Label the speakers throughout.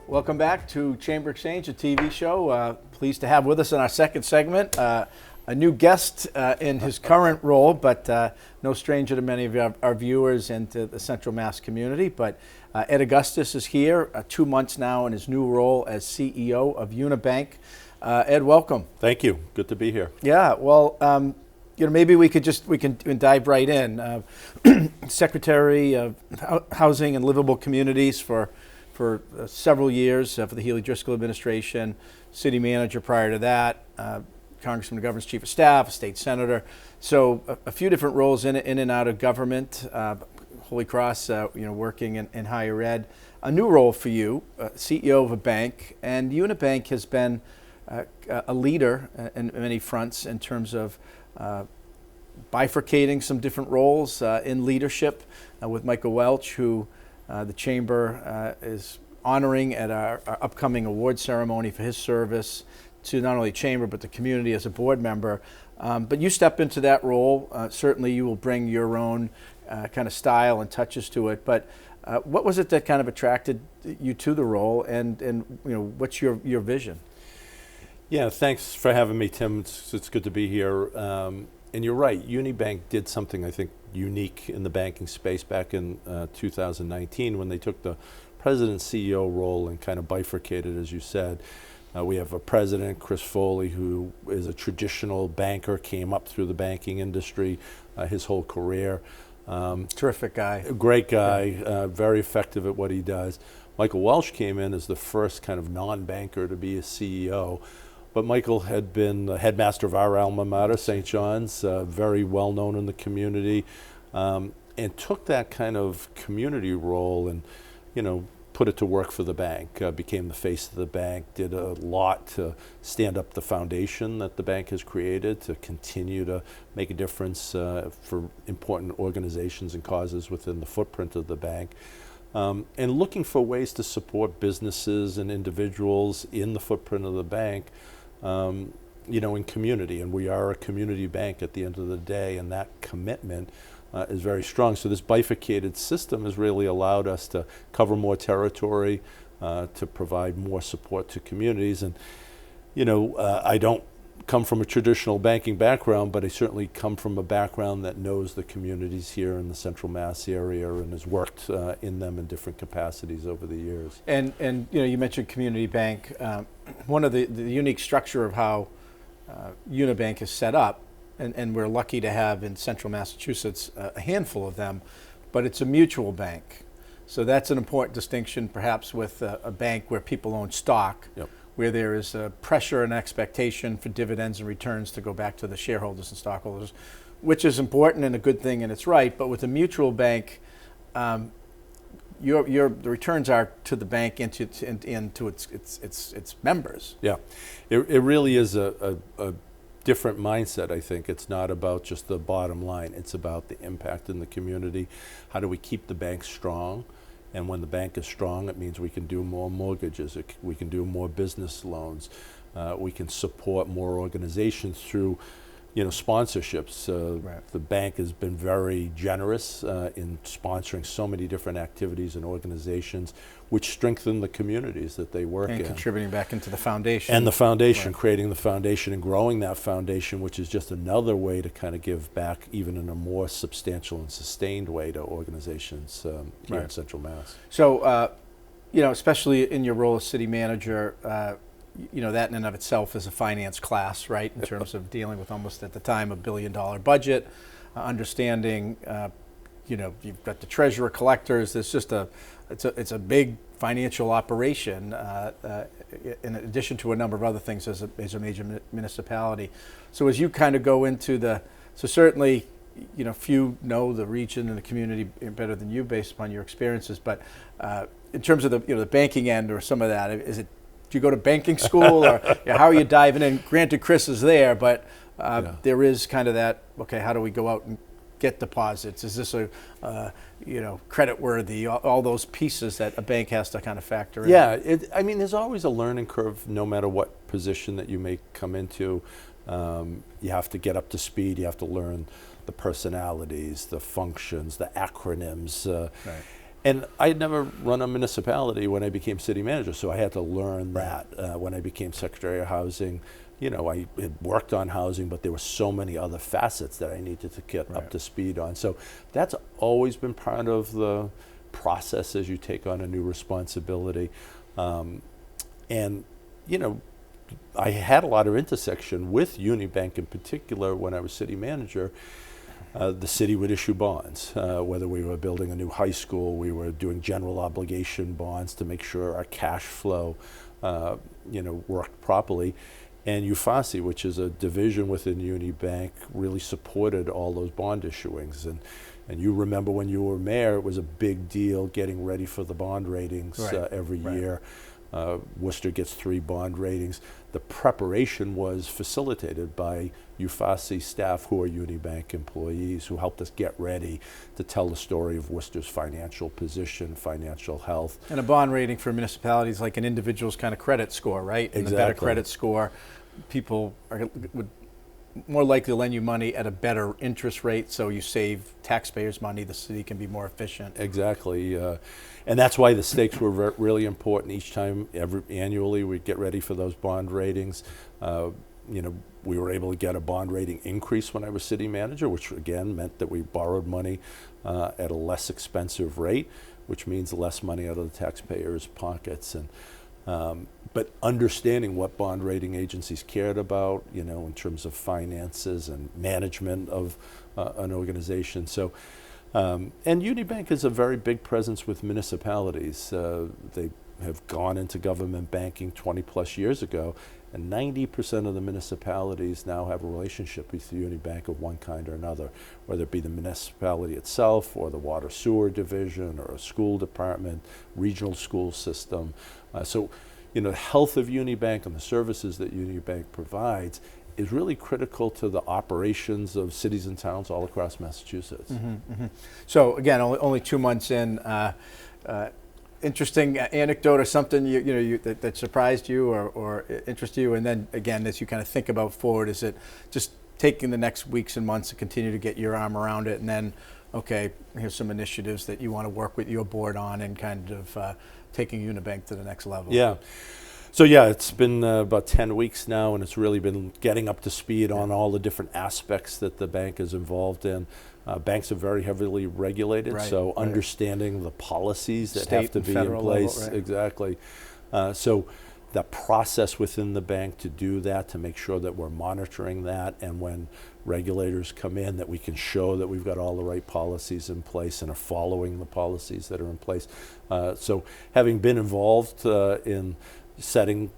Speaker 1: Welcome back to Chamber Exchange, a TV show. Pleased to have with us in our second segment a new guest in his current role, but no stranger to many of our viewers and to the Central Mass community. But Ed Augustus is here 2 months now in his new role as CEO of UniBank. Ed, welcome.
Speaker 2: Thank you. Good to be here.
Speaker 1: Yeah. Well, maybe we can dive right in. Secretary of Housing and Livable Communities for several years for the Healy-Driscoll administration, city manager prior to that, Congressman and Governor's Chief of Staff, a state senator. So a few different roles in and out of government. Holy Cross, working in higher ed. A new role for you, CEO of a bank, and UniBank has been a leader in many fronts in terms of bifurcating some different roles in leadership with Michael Welch, who the Chamber is honoring at our upcoming award ceremony for his service to not only Chamber but the community as a board member. But you step into that role. Certainly you will bring your own kind of style and touches to it. But what was it that kind of attracted you to the role, and what's your vision?
Speaker 2: Yeah, thanks for having me, Tim. It's good to be here. And you're right, UniBank did something I think unique in the banking space back in 2019 when they took the president CEO role and kind of bifurcated, as you said. We have a president, Chris Foley, who is a traditional banker, came up through the banking industry his whole career.
Speaker 1: Terrific guy.
Speaker 2: A great guy, very effective at what he does. Michael Welch came in as the first kind of non-banker to be a CEO. But Michael had been the headmaster of our alma mater, St. John's, very well known in the community, and took that kind of community role and, put it to work for the bank, became the face of the bank, did a lot to stand up the foundation that the bank has created to continue to make a difference for important organizations and causes within the footprint of the bank. And looking for ways to support businesses and individuals in the footprint of the bank, in community. And we are a community bank at the end of the day, and that commitment is very strong. So this bifurcated system has really allowed us to cover more territory, to provide more support to communities. And, I don't come from a traditional banking background, but I certainly come from a background that knows the communities here in the Central Mass area and has worked in them in different capacities over the years.
Speaker 1: And you mentioned community bank. One of the unique structure of how UniBank is set up, and we're lucky to have in Central Massachusetts a handful of them, but it's a mutual bank. So that's an important distinction perhaps with a bank where people own stock.
Speaker 2: Yep.
Speaker 1: Where there is a pressure and expectation for dividends and returns to go back to the shareholders and stockholders, which is important and a good thing, and it's right. But with a mutual bank, the returns are to the bank and to its members.
Speaker 2: Yeah, it really is a different mindset, I think. It's not about just the bottom line. It's about the impact in the community. How do we keep the bank strong? And when the bank is strong, it means we can do more mortgages, we can do more business loans, we can support more organizations through, sponsorships.
Speaker 1: Right.
Speaker 2: The bank has been very generous in sponsoring so many different activities and organizations, which strengthen the communities that they work in.
Speaker 1: And contributing back into the foundation.
Speaker 2: And the foundation,
Speaker 1: right.
Speaker 2: Creating the foundation and growing that foundation, which is just another way to kind of give back even in a more substantial and sustained way to organizations here
Speaker 1: right.
Speaker 2: in Central Mass.
Speaker 1: So, especially in your role as city manager, that in and of itself is a finance class, right? In terms of dealing with almost at the time $1 billion budget, understanding, you've got the treasurer collectors. There's just it's a big financial operation in addition to a number of other things as a major municipality. So as you kind of go into certainly, few know the region and the community better than you based upon your experiences. But in terms of the banking end or some of that, do you go to banking school or how are you diving in? Granted, Chris is there, but there is kind of that, okay, how do we go out and get deposits? Is this credit worthy? All those pieces that a bank has to kind of factor in.
Speaker 2: Yeah, there's always a learning curve no matter what position that you may come into. You have to get up to speed. You have to learn the personalities, the functions, the acronyms.
Speaker 1: Right.
Speaker 2: And I had never run a municipality when I became city manager, so I had to learn that. When I became Secretary of Housing, I had worked on housing, but there were so many other facets that I needed to get up to speed on. So that's always been part of the process as you take on a new responsibility. And I had a lot of intersection with UniBank in particular when I was city manager. The city would issue bonds, whether we were building a new high school, we were doing general obligation bonds to make sure our cash flow, worked properly. And UFASI, which is a division within UniBank, really supported all those bond issuings. And you remember when you were mayor, it was a big deal getting ready for the bond ratings every year. Worcester gets 3 bond ratings. The preparation was facilitated by UFASI staff who are UniBank employees who helped us get ready to tell the story of Worcester's financial position, financial health.
Speaker 1: And a bond rating for municipalities like an individual's kind of credit score, right? And the better credit score, people would more likely to lend you money at a better interest rate, so you save taxpayers money, the city can be more efficient.
Speaker 2: Exactly. And that's why the stakes were really important each time. Annually, we'd get ready for those bond ratings. We were able to get a bond rating increase when I was city manager, which again meant that we borrowed money at a less expensive rate, which means less money out of the taxpayers' pockets. But understanding what bond rating agencies cared about, in terms of finances and management of an organization. So, and UniBank is a very big presence with municipalities. They have gone into government banking 20 plus years ago, and 90% of the municipalities now have a relationship with UniBank of one kind or another, whether it be the municipality itself or the water sewer division or a school department, regional school system. The health of UniBank and the services that UniBank provides is really critical to the operations of cities and towns all across Massachusetts.
Speaker 1: So again, only 2 months in, interesting anecdote or something that surprised you or interested you, and then again, as you kind of think about forward, is it just taking the next weeks and months to continue to get your arm around it, and then, okay, here's some initiatives that you want to work with your board on and kind of taking UniBank to the next level?
Speaker 2: Yeah. So it's been about 10 weeks now, and it's really been getting up to speed on all the different aspects that the bank is involved in. Banks are very heavily regulated, so understanding the policies that have to be in place.
Speaker 1: Level,
Speaker 2: exactly. So the process within the bank to do that, to make sure that we're monitoring that, and when regulators come in, that we can show that we've got all the right policies in place and are following the policies that are in place. So having been involved in setting,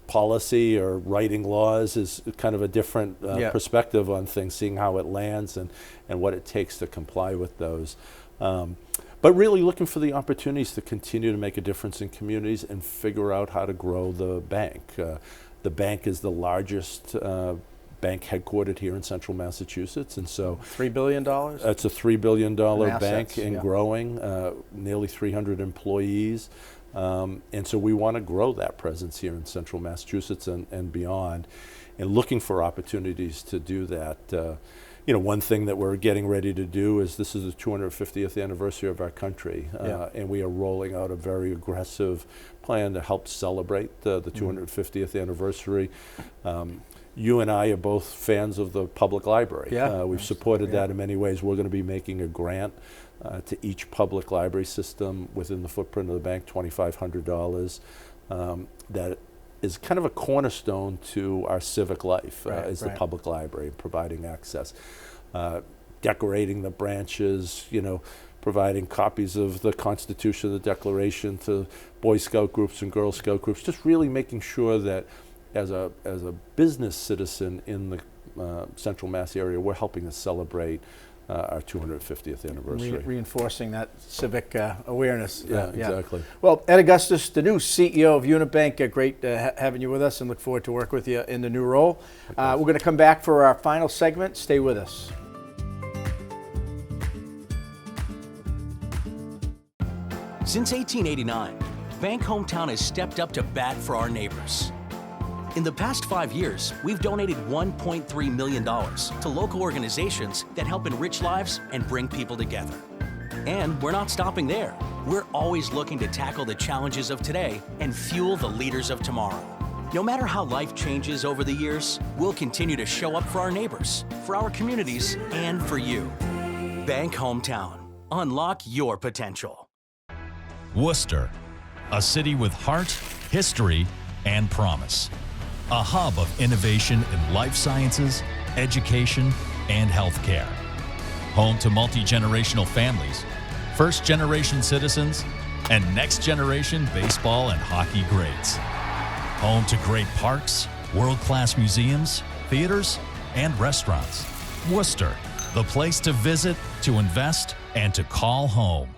Speaker 2: policy or writing laws is kind of a different perspective on things, seeing how it lands and what it takes to comply with those. But really looking for the opportunities to continue to make a difference in communities and figure out how to grow the bank. The bank is the largest bank headquartered here in central Massachusetts, and so
Speaker 1: $3 billion?
Speaker 2: It's a $3 billion bank and
Speaker 1: yeah.
Speaker 2: growing, nearly 300 employees. And so we want to grow that presence here in central Massachusetts and beyond, and looking for opportunities to do that. One thing that we're getting ready to do is, this is the 250th anniversary of our country, and we are rolling out a very aggressive plan to help celebrate the 250th anniversary. You and I are both fans of the public library. We've supported that in many ways. We're going to be making a grant to each public library system within the footprint of the bank, $2,500. That is kind of a cornerstone to our civic life, is the public library, providing access. Decorating the branches, providing copies of the Constitution, the Declaration to Boy Scout groups and Girl Scout groups, just really making sure that as a business citizen in the Central Mass area, we're helping to celebrate our 250th anniversary.
Speaker 1: Reinforcing that civic awareness.
Speaker 2: Exactly.
Speaker 1: Well, Ed Augustus, the new CEO of UniBank, great having you with us, and look forward to work with you in the new role. We're going to come back for our final segment. Stay with us.
Speaker 3: Since 1889, Bank Hometown has stepped up to bat for our neighbors. In the past 5 years, we've donated $1.3 million to local organizations that help enrich lives and bring people together. And we're not stopping there. We're always looking to tackle the challenges of today and fuel the leaders of tomorrow. No matter how life changes over the years, we'll continue to show up for our neighbors, for our communities, and for you. Bank Hometown. Unlock your potential.
Speaker 4: Worcester, a city with heart, history, and promise. A hub of innovation in life sciences, education, and healthcare. Home to multi-generational families, first-generation citizens, and next-generation baseball and hockey greats. Home to great parks, world-class museums, theaters, and restaurants. Worcester, the place to visit, to invest, and to call home.